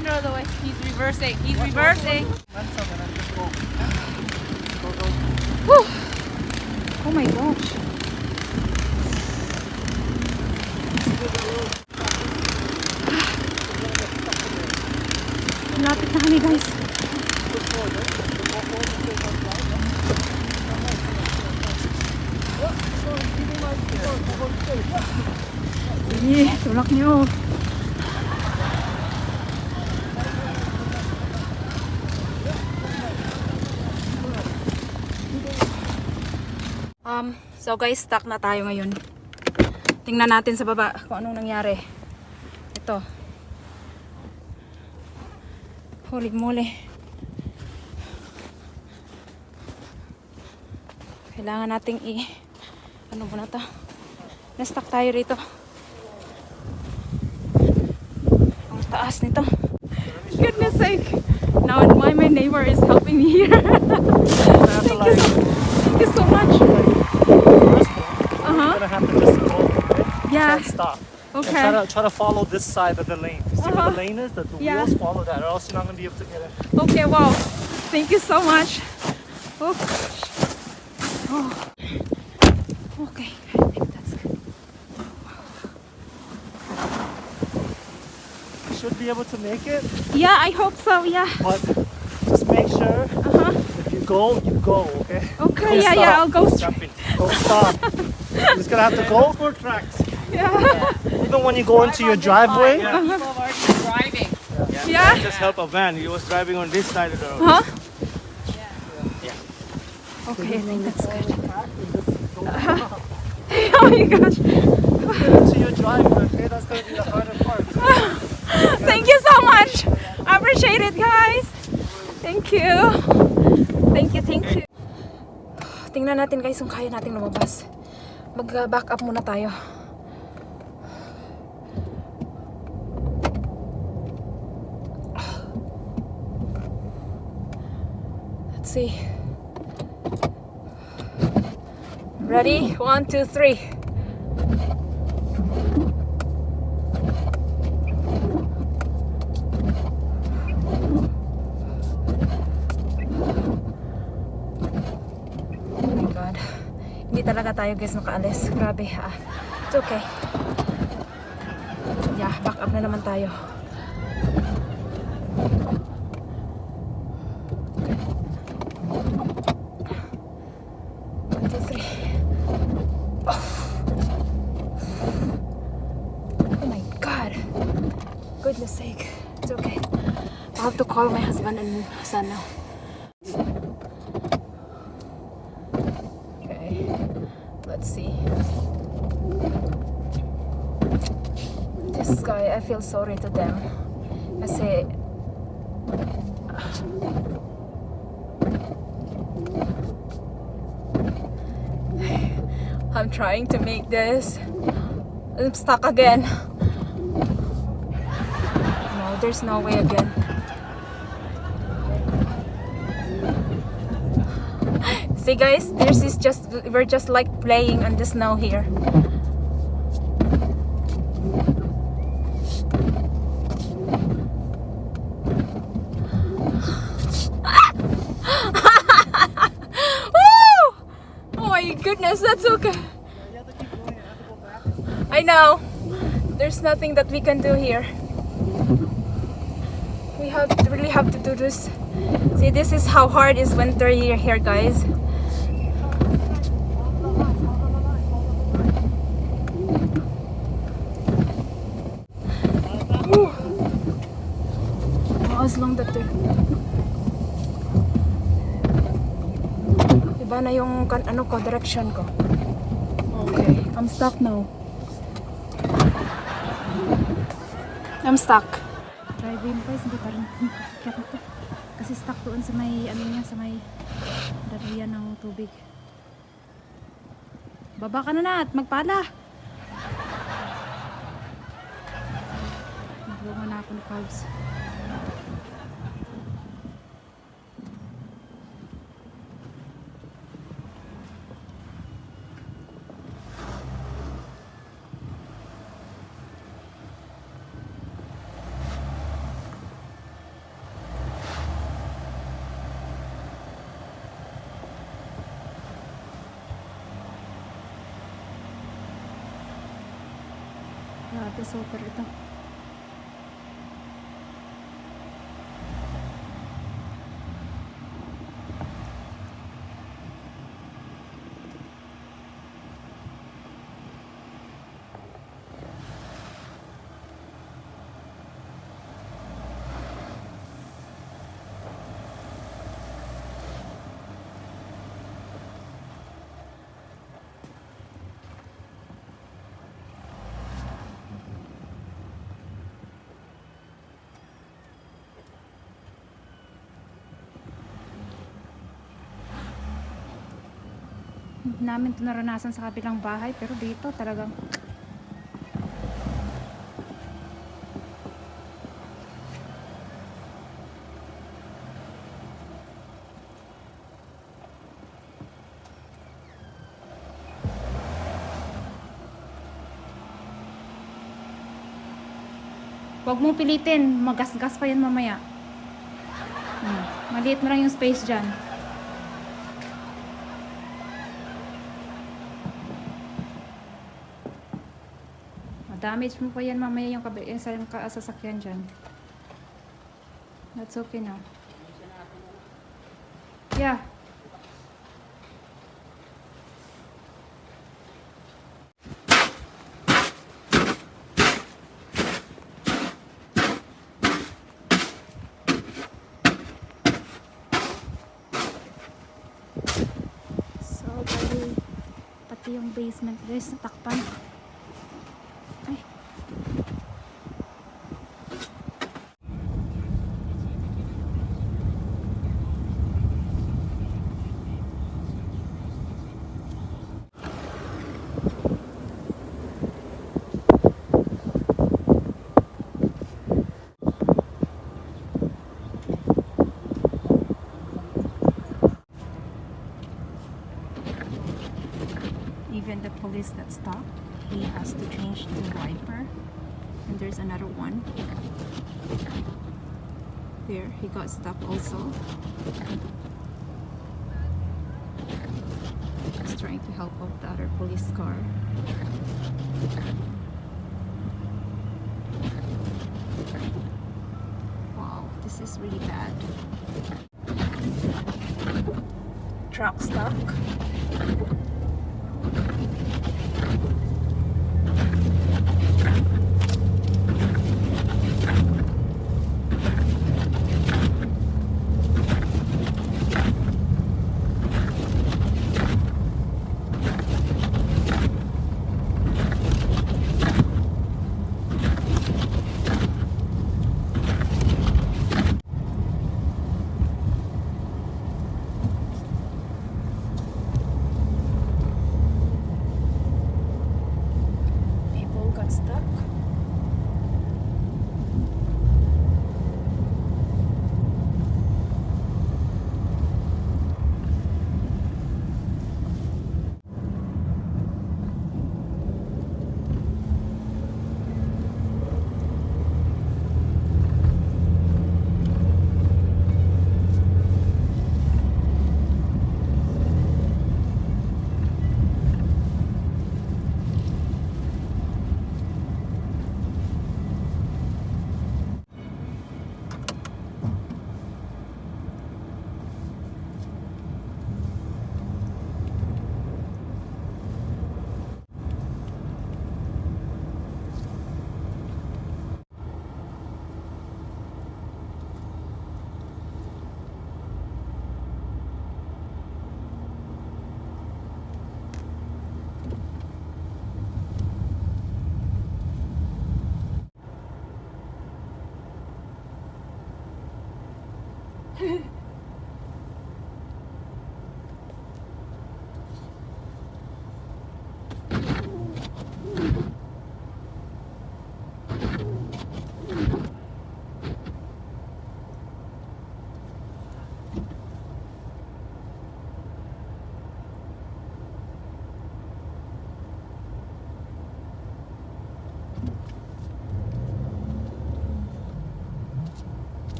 Alejandro, the way he's reversing. He's reversing. Whew. Oh my gosh. Lapit na kami, guys. Sige, tulak niyo. So guys, stuck na tayo ngayon. Tingnan natin sa baba kung anong nangyari. Ito. Holy moly. Kailangan nating ano muna to? Na-stuck tayo rito. Ang taas nito. Goodness sake. Now my neighbor is helping me here. Thank you so much. You're gonna have to just go. Yeah. Can't stop. Okay. And try to follow this side of the lane. See where the lane is? The wheels follow that, or else you're not gonna be able to get it. Okay, wow. Thank you so much. Oh gosh. Oh. Okay, I think that's good. You should be able to make it, Yeah, I hope so, yeah. but just make sure if you go, okay? Okay, Don't yeah, stop. I'll go straight. Don't stop. You're just gonna have to go for tracks. Yeah. Even when you go into your driveway. People are already driving. Yeah. Just help a van. He was driving on this side of the road. Huh? Yeah. Okay, I think that's good. Oh my gosh. Into your driveway, okay? That's gonna be the harder part. Thank you so much. I appreciate it, guys. Thank you. Thank you, thank you. Tingnan natin guys kung kaya nating lumabas. Mag-back up muna tayo. Let's see. Ready? 1, 2, 3. Hindi talaga tayo guys makaalis. Grabe. It's okay. Yeah, back up na naman tayo. One, two, three. Oh my God. Goodness sake. It's okay. I have to call my husband and son now. Let's see. This guy, I feel sorry to them. Kasi I'm trying to make this. I'm stuck again. No, there's no way again. See guys, we're just like playing on the snow here. Woo! Oh my goodness, that's okay. I know. There's nothing that we can do here. We really have to do this. See, this is how hard is winter here, guys. As long that iba na yung ano ko, direction ko. Okay, I'm stuck now. I'm stuck. Driving guys, hindi pa rin kaya ito. Kasi stuck doon sa may ano niya, sa may darayan ng tubig. Baba ka na at magpala. Naglungan na ako ni Cubs. Grabe, super ito. Hindi namin ito naranasan sa kabilang bahay, pero dito talagang huwag mong pilitin, magasgas pa yan mamaya. Maliit mo lang yung space dyan. Damage mo pa yan mamaya yung sasakyan dyan. That's okay now. Yeah. So, pati yung basement guys, natakpan. Ay. Even the police that stopped, he has to change the wiper. And there's another one. There, he got stopped also. He's trying to help out the other police car. Wow, this is really bad. Truck stuck.